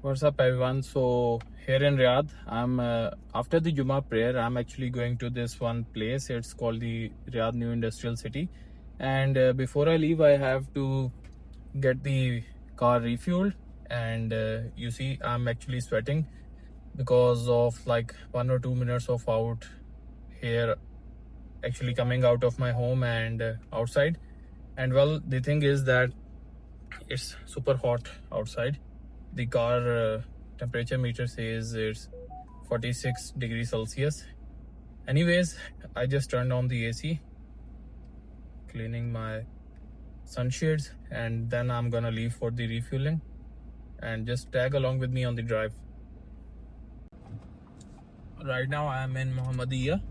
What's up, everyone? So here in Riyadh, I'm after the Juma prayer, I'm actually going to this one place. It's called the Riyadh New Industrial City, and before I leave, I have to get the car refueled. And you see, I'm actually sweating because of like 1 or 2 minutes of out here, actually coming out of my home and outside. And well, the thing is that it's super hot outside. The car temperature meter says it's 46 degrees Celsius. Anyways, I just turned on the AC, cleaning my sunshades, and then I'm gonna leave for the refueling. And just tag along with me on the drive. Right now I am in Mohammadiyah,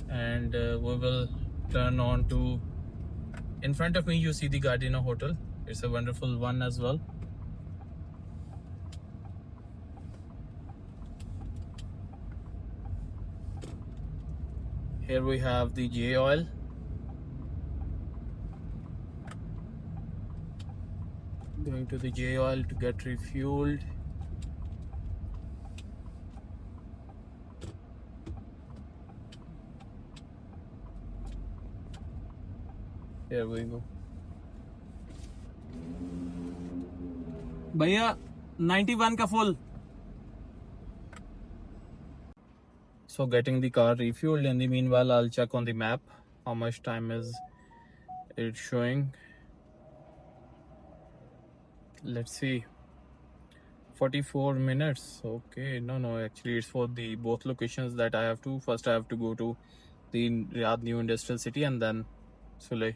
and we will turn on to, in front of me you see the Gardena Hotel. It's a wonderful one as well. Here we have the J Oil. Going to the J Oil to get refueled. Here we go. भैया 91 का full. So getting the car refueled. In the meanwhile, I'll check on the map how much time is it showing. Let's see, 44 minutes. Okay, no, actually it's for the both locations that I have to. First I have to go to the Riyadh New Industrial City and then Sulay.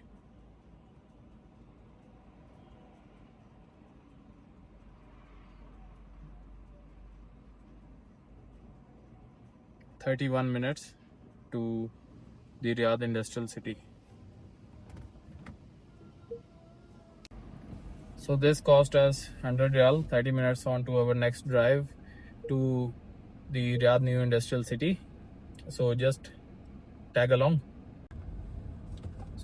"31 minutes to the Riyadh Industrial City." So this cost us 100 Riyal, 30 minutes on to our next drive to the Riyadh New Industrial City. So just tag along.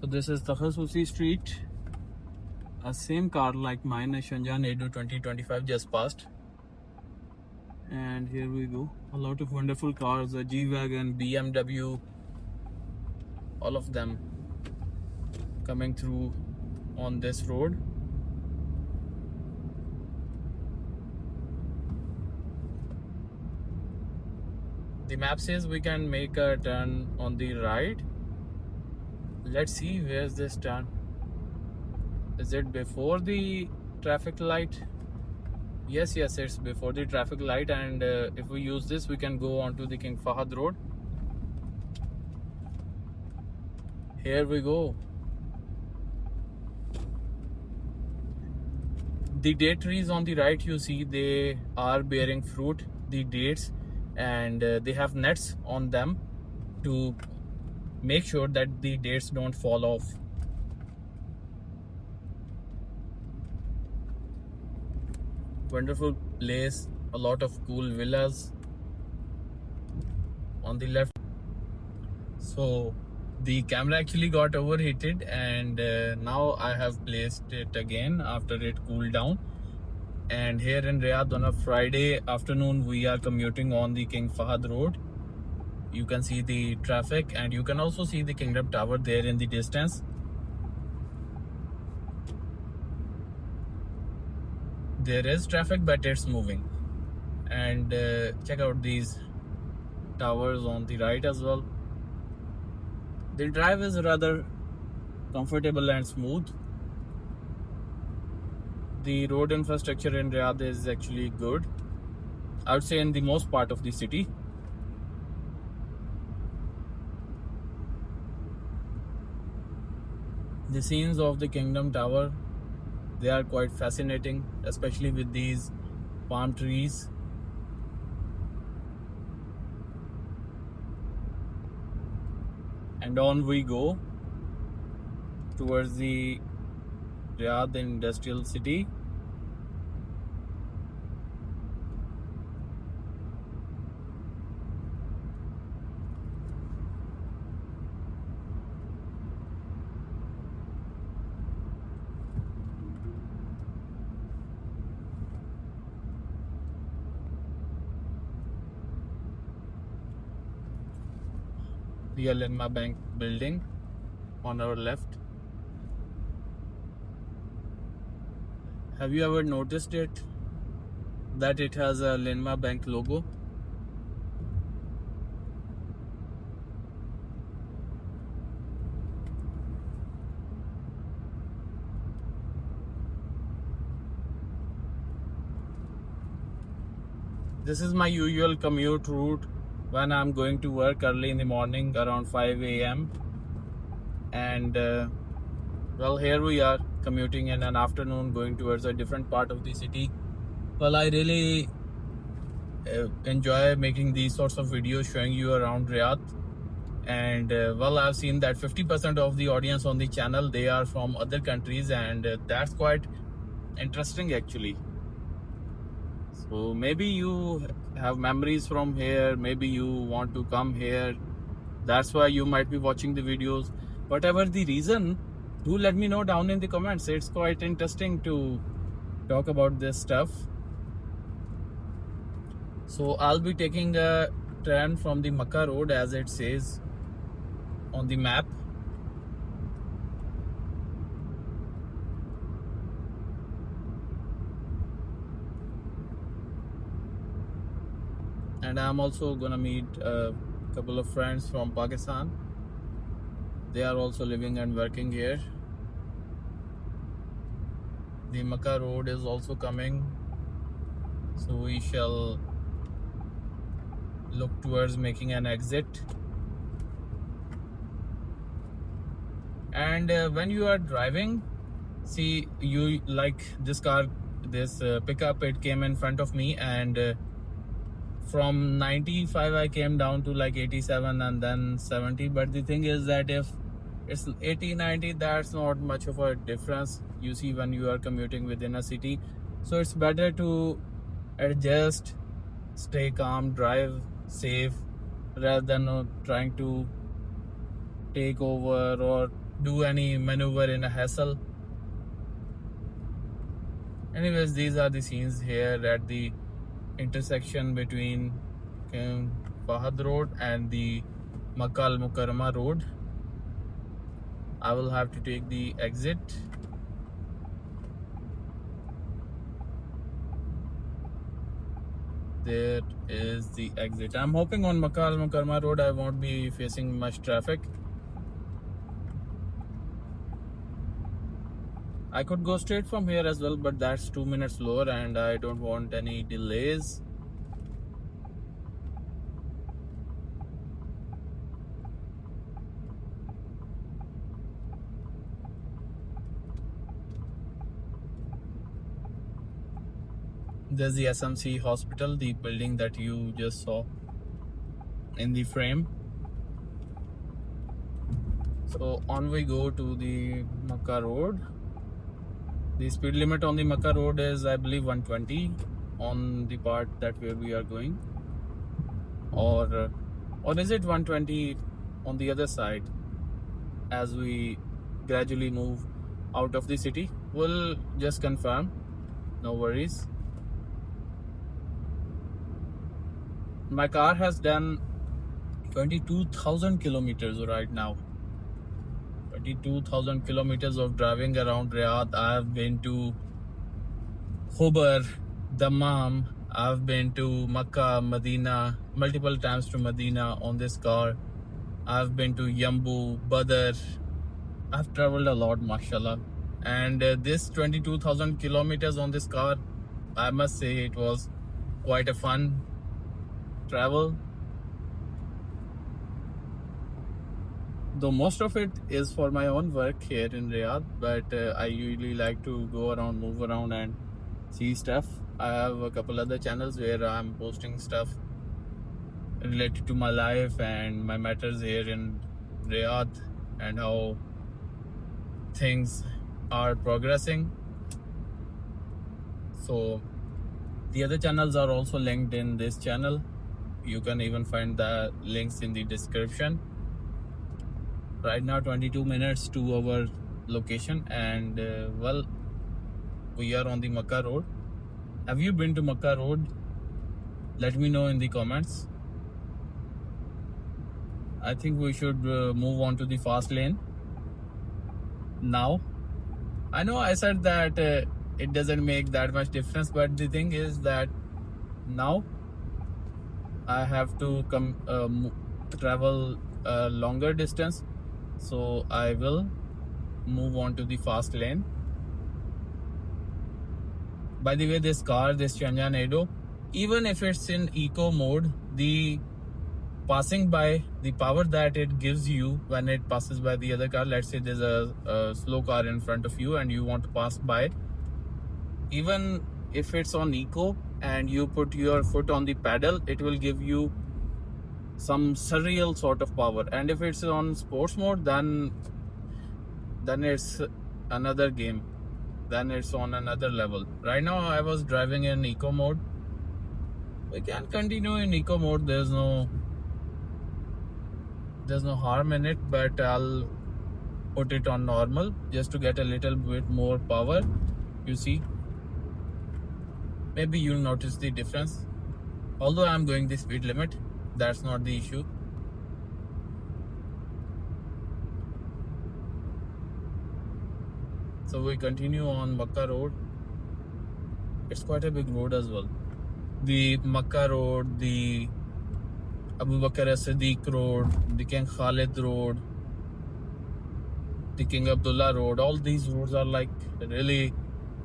So this is Takhasusi Street. A same car like mine, a Shanjan Edo 2025 just passed. And here we go. A lot of wonderful cars, a G-Wagon, BMW, all of them coming through on this road. The map says we can make a turn on the right. Let's see, where's this turn? Is it before the traffic light? Yes, it's before the traffic light, and if we use this, we can go onto the King Fahad Road. Here we go. The date trees on the right, you see, they are bearing fruit, the dates, and they have nets on them to make sure that the dates don't fall off. Wonderful place, a lot of cool villas on the left. So the camera actually got overheated, and now I have placed it again after it cooled down. And here in Riyadh on a Friday afternoon, we are commuting on the King Fahad Road. You can see the traffic, and you can also see the Kingdom Tower there in the distance. There is traffic, but it's moving. And check out these towers on the right as well. The drive is rather comfortable and smooth. The road infrastructure in Riyadh is actually good, I would say, in the most part of the city. The scenes of the Kingdom Tower, they are quite fascinating, especially with these palm trees. And on we go towards the Riyadh Industrial City. the Al Inma Bank building on our left. Have you ever noticed it that it has a Al Inma Bank logo? This is my usual commute route when I'm going to work early in the morning around 5 a.m. And well, here we are commuting in an afternoon going towards a different part of the city. Well, I really enjoy making these sorts of videos showing you around Riyadh. And well, I've seen that 50% of the audience on the channel, they are from other countries, and that's quite interesting actually. So maybe you have memories from here, maybe you want to come here, that's why you might be watching the videos. Whatever the reason, do let me know down in the comments. It's quite interesting to talk about this stuff. So I'll be taking a turn from the Makkah Road as it says on the map. And I'm also gonna meet a couple of friends from Pakistan. They are also living and working here. The Makkah Road is also coming, so we shall look towards making an exit. And when you are driving, see, you like this car, this pickup, it came in front of me, and from 95 I came down to like 87 and then 70. But the thing is that if it's 80, 90, that's not much of a difference you see when you are commuting within a city. So it's better to adjust, stay calm, drive safe, rather than trying to take over or do any maneuver in a hassle. Anyways, these are the scenes here at the intersection between Fahad Road and the Makkah Al Mukarramah Road. I will have to take the exit. There is the exit. I'm hoping on Makkah Al Mukarramah Road I won't be facing much traffic. I could go straight from here as well, but that's 2 minutes lower and I don't want any delays. There's the SMC hospital, the building that you just saw in the frame. So on we go to the Makkah Road. The speed limit on the Makkah Road is, I believe, 120 on the part that where we are going, or is it 120 on the other side as we gradually move out of the city? We'll just confirm, no worries. My car has done 22,000 kilometers right now. 22,000 kilometers of driving around Riyadh. I have been to Khobar, Dammam, I've been to Makkah, Medina, multiple times to Medina on this car. I've been to Yambu, Badr. I've traveled a lot, mashallah. And this 22,000 kilometers on this car, I must say it was quite a fun travel. Though most of it is for my own work here in Riyadh, but I usually like to go around, move around and see stuff. I have a couple other channels where I'm posting stuff related to my life and my matters here in Riyadh and how things are progressing. So the other channels are also linked in this channel. You can even find the links in the description. Right now 22 minutes to our location, and well, we are on the Makkah Road. Have you been to Makkah Road? Let me know in the comments. I think we should move on to the fast lane now. I know I said that it doesn't make that much difference, but the thing is that now I have to travel a longer distance, so I will move on to the fast lane. By the way, this car, this Changan Edo, even if it's in eco mode, the passing by, the power that it gives you when it passes by the other car, let's say there's a slow car in front of you and you want to pass by, even if it's on eco and you put your foot on the pedal, it will give you some surreal sort of power. And if it's on sports mode, then it's another game, then it's on another level. Right now I was driving in eco mode. We can continue in eco mode, there's no harm in it, but I'll put it on normal just to get a little bit more power. You see, maybe you'll notice the difference. Although I'm going the speed limit, that's not the issue. So we continue on Makkah Road. It's quite a big road as well. The Makkah Road, the Abu Bakr as-Siddiq Road, the King Khalid Road, the King Abdullah Road, all these roads are like really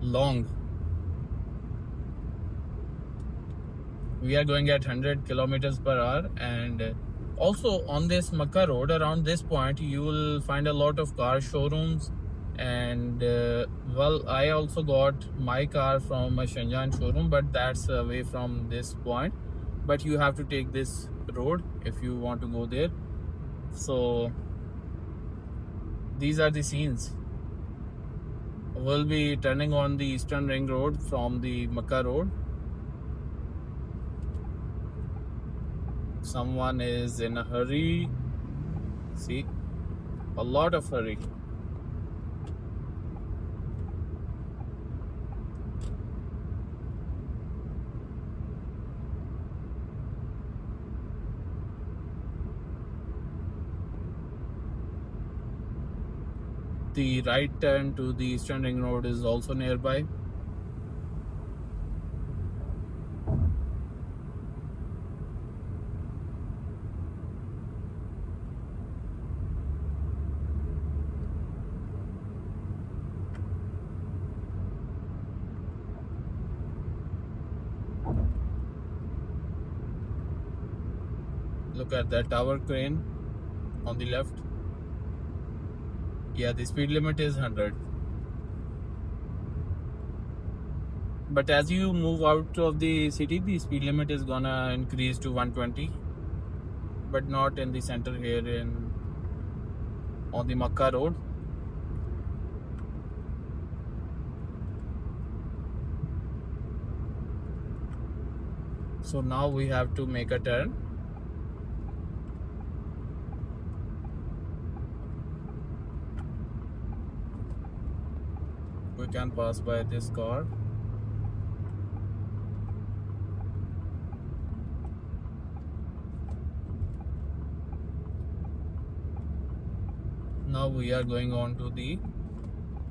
long. We are going at 100 kilometers per hour, and also on this Makkah Road, around this point, you will find a lot of car showrooms. And well, I also got my car from a Shenzhen showroom, but that's away from this point. But you have to take this road if you want to go there. So these are the scenes. We'll be turning on the Eastern Ring Road from the Makkah Road. Someone is in a hurry. See, a lot of hurry. The right turn to the Eastern Ring Road is also nearby. Look at that tower crane on the left. Yeah, the speed limit is 100. But as you move out of the city, the speed limit is gonna increase to 120. But not in the center here on the Makkah Road. So now we have to make a turn. We can pass by this car. Now we are going on to the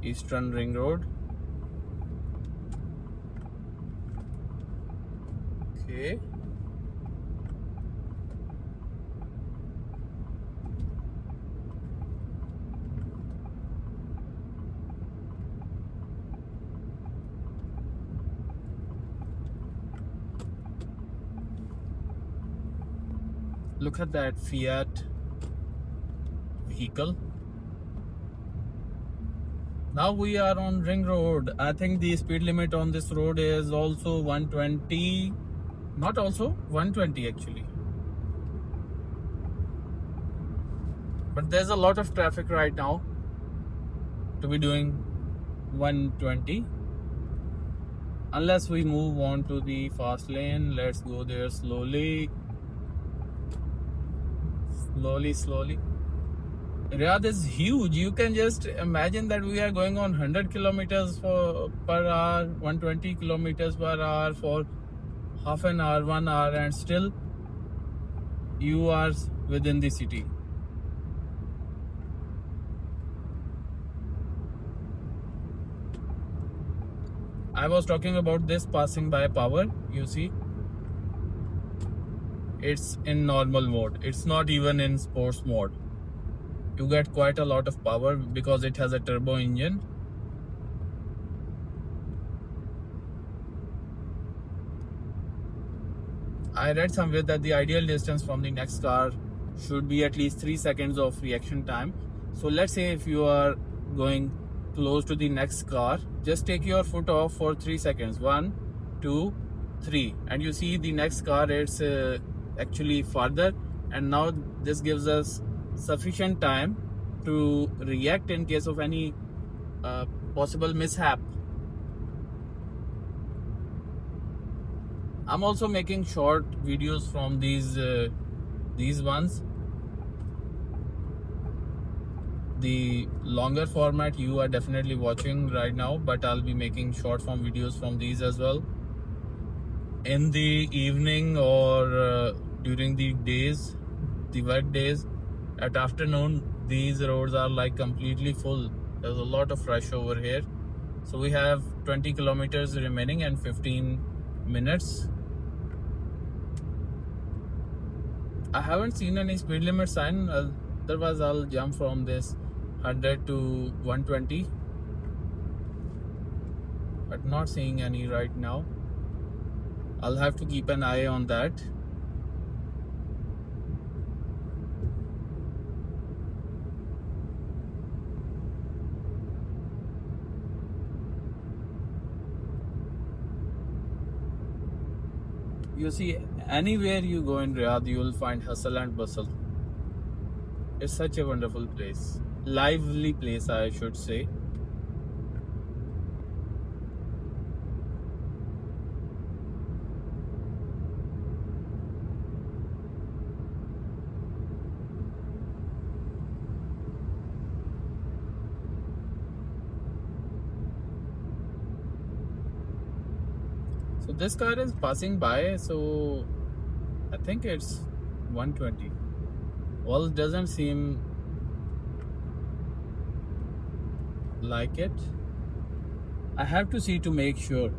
Eastern Ring Road. Okay. Look at that Fiat vehicle. Now we are on Ring Road. I think the speed limit on this road is also 120. Not also, 120 actually. But there's a lot of traffic right now to be doing 120. Unless we move on to the fast lane. Let's go there slowly. Slowly. Riyadh is huge. You can just imagine that we are going on 100 kilometers per hour, 120 kilometers per hour for half an hour, 1 hour, and still you are within the city. I was talking about this passing by power. You see, it's in normal mode. It's not even in sports mode. You get quite a lot of power because it has a turbo engine. I read somewhere that the ideal distance from the next car should be at least 3 seconds of reaction time. So let's say if you are going close to the next car, just take your foot off for 3 seconds. 1, 2, 3, and you see the next car, it's actually farther, and now this gives us sufficient time to react in case of any possible mishap. I'm also making short videos from these ones. The longer format you are definitely watching right now, but I'll be making short form videos from these as well. In the evening or during the days, the work days, at afternoon, these roads are like completely full. There's a lot of rush over here. So we have 20 kilometers remaining and 15 minutes. I haven't seen any speed limit sign, otherwise I'll jump from this 100 to 120, but not seeing any right now. I'll have to keep an eye on that. You see, anywhere you go in Riyadh, you will find hustle and bustle. It's such a wonderful place. Lively place, I should say. So this car is passing by, so I think it's 120. Well, it doesn't seem like it. I have to see to make sure.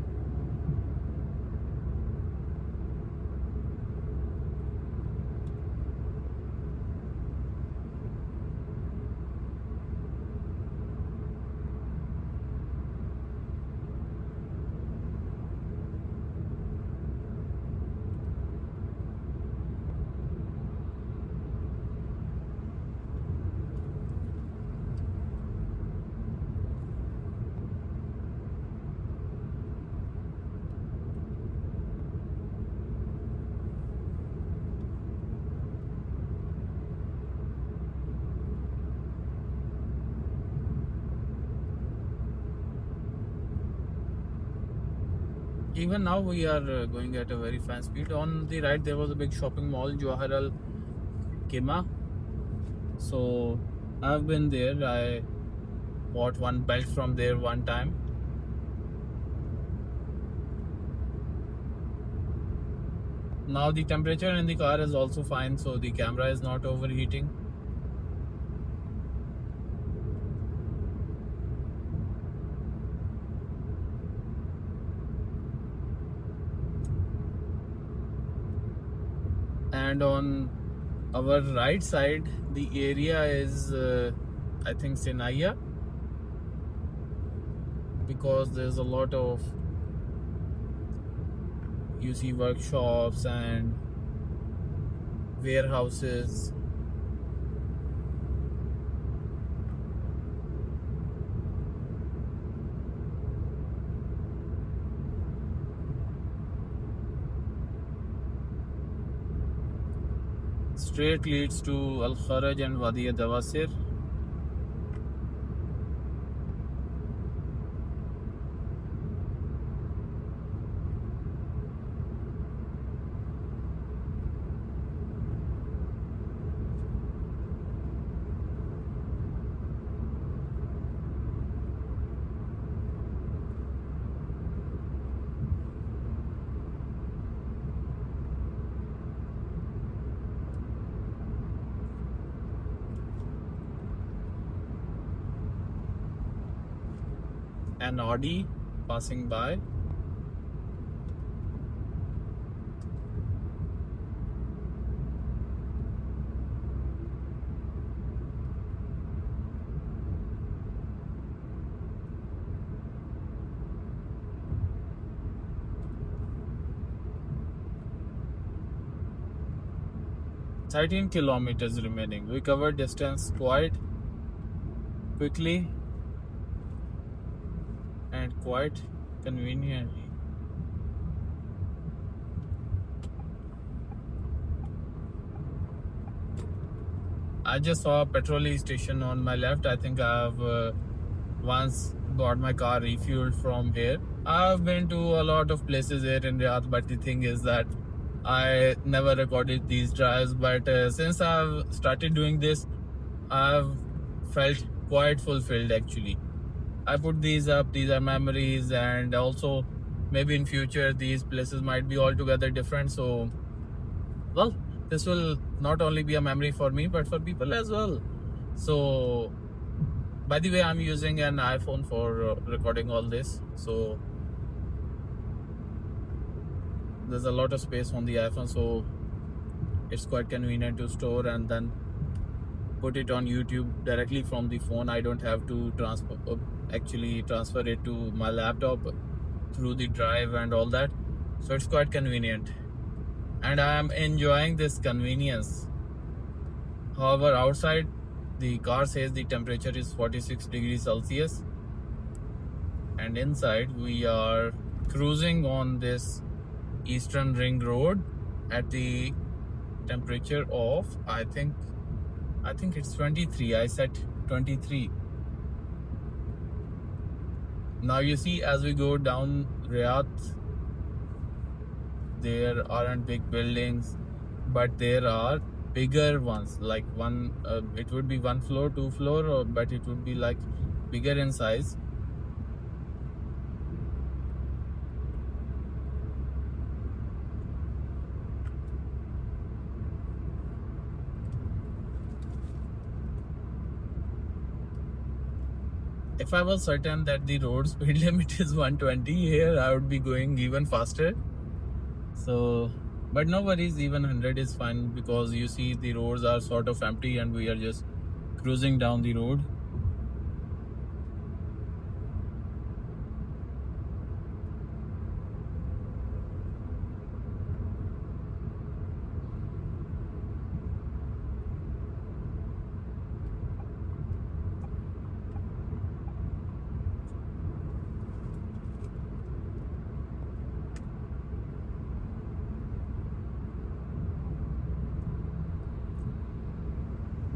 Even now we are going at a very fast speed. On the right there was a big shopping mall, Jawhar Al Kema. So I've been there. I bought one belt from there one time. Now the temperature in the car is also fine, so the camera is not overheating. And on our right side, the area is I think Sinaiya, because there's a lot of, you see, workshops and warehouses. Straight leads to Al Kharaj and Wadi Dawasir. An Audi passing by. 13 kilometers remaining. We covered distance quite quickly and quite conveniently. I just saw a petrol station on my left. I think I've once got my car refueled from here. I've been to a lot of places here in Riyadh, but the thing is that I never recorded these drives. But since I've started doing this, I've felt quite fulfilled actually. I put these up, these are memories, and also maybe in future these places might be altogether different. So, well, this will not only be a memory for me but for people as well. So, by the way, I'm using an iPhone for recording all this. So, there's a lot of space on the iPhone, so it's quite convenient to store and then put it on YouTube directly from the phone. I don't have to transfer it to my laptop through the drive and all that. So it's quite convenient, and I am enjoying this convenience. However, outside the car says the temperature is 46 degrees Celsius, and inside we are cruising on this Eastern Ring Road at the temperature of I think it's 23. I set 23. Now you see, as we go down Riyadh, there aren't big buildings, but there are bigger ones. Like it would be one floor, two floor, but it would be like bigger in size. If I was certain that the road speed limit is 120 here, I would be going even faster. So, but no worries, even 100 is fine because you see the roads are sort of empty and we are just cruising down the road.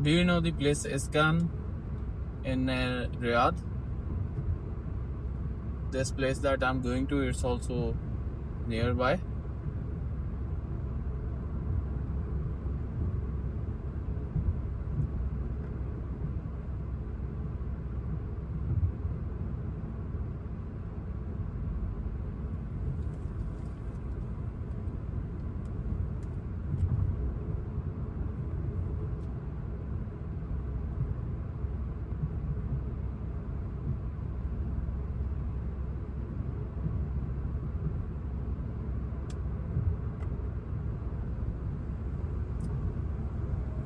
Do you know the place Iskan in Riyadh? This place that I'm going to, it's also nearby.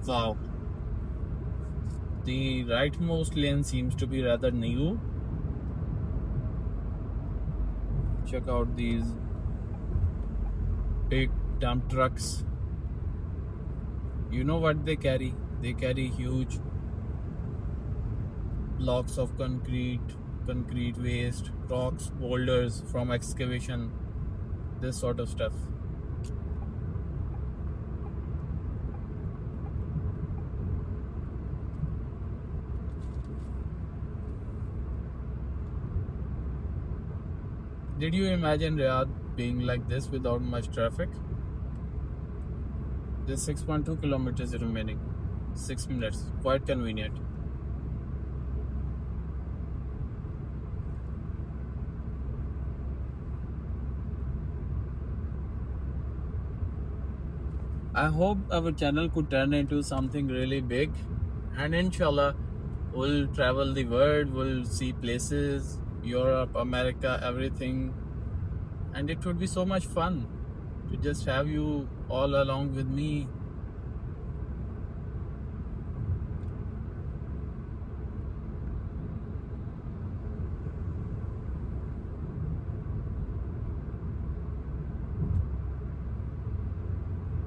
Wow. The rightmost lane seems to be rather new. Check out these big dump trucks. You know what they carry? They carry huge blocks of concrete waste, rocks, boulders from excavation, this sort of stuff. Did you imagine Riyadh being like this without much traffic? There's 6.2 kilometers remaining. 6 minutes. Quite convenient. I hope our channel could turn into something really big, and inshallah we'll travel the world, we'll see places, Europe, America, everything, and it would be so much fun to just have you all along with me.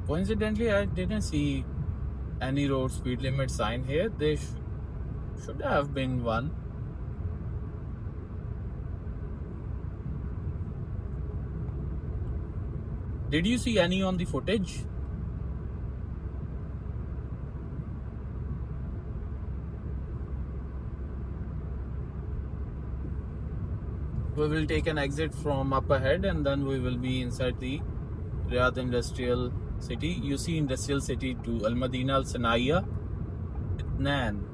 Coincidentally, I didn't see any road speed limit sign here. There should have been one. Did you see any on the footage? We will take an exit from up ahead and then we will be inside the Riyadh Industrial City. You see Industrial City to Al Madina Al Sanaiya, Itnan.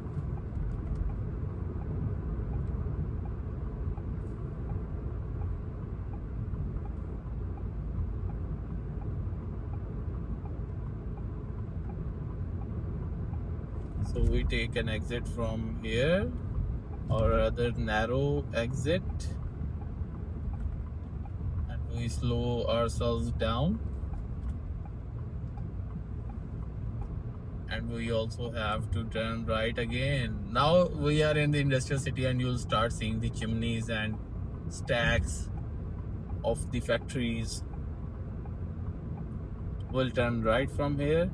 So we take an exit from here, or rather narrow exit, and we slow ourselves down. And we also have to turn right again. Now we are in the industrial city and you'll start seeing the chimneys and stacks of the factories. We'll turn right from here.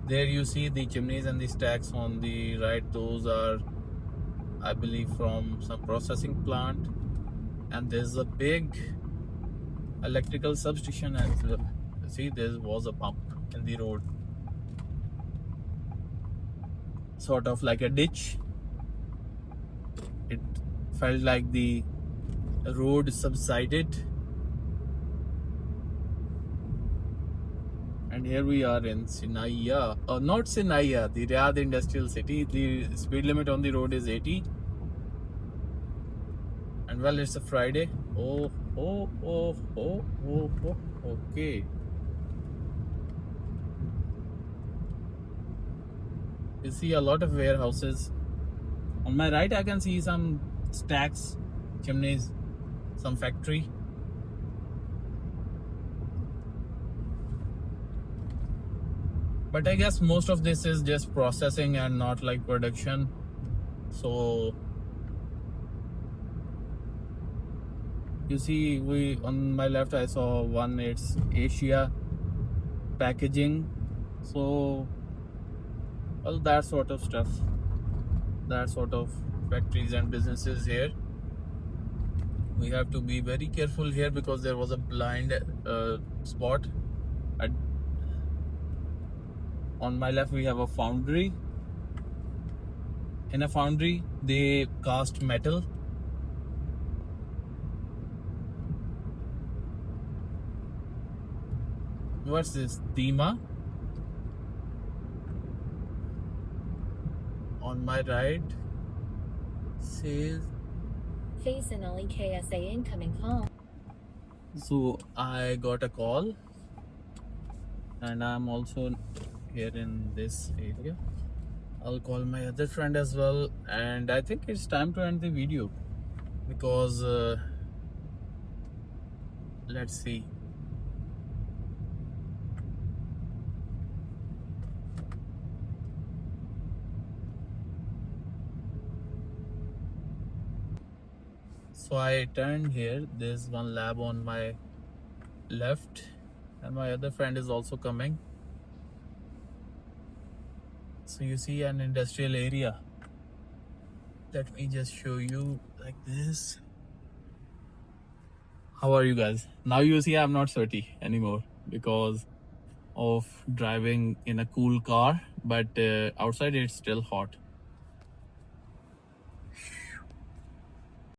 There you see the chimneys and the stacks on the right. Those are, I believe, from some processing plant. And there's a big electrical substation as well. See, there was a pump in the road, sort of like a ditch. It felt like the road subsided. And here we are in Sanaiya, not Sanaiya, the Riyadh Industrial City. The speed limit on the road is 80. And well, it's a Friday. Oh, okay. You see a lot of warehouses. On my right, I can see some stacks, chimneys, some factory. But I guess most of this is just processing and not like production. So you see, on my left I saw one, it's Asia packaging. So well, that sort of stuff, that sort of factories and businesses here. We have to be very careful here because there was a blind spot. On my left we have a foundry. In a foundry they cast metal. What's this? Dima. On my right says Faisal KSA incoming call. So I got a call and I'm also here in this area. I'll call my other friend as well, and I think it's time to end the video because let's see. So I turned here. There's one lab on my left and my other friend is also coming. So you see an industrial area. Let me just show you like this. How are you guys? Now you see I'm not sweaty anymore because of driving in a cool car, but outside it's still hot.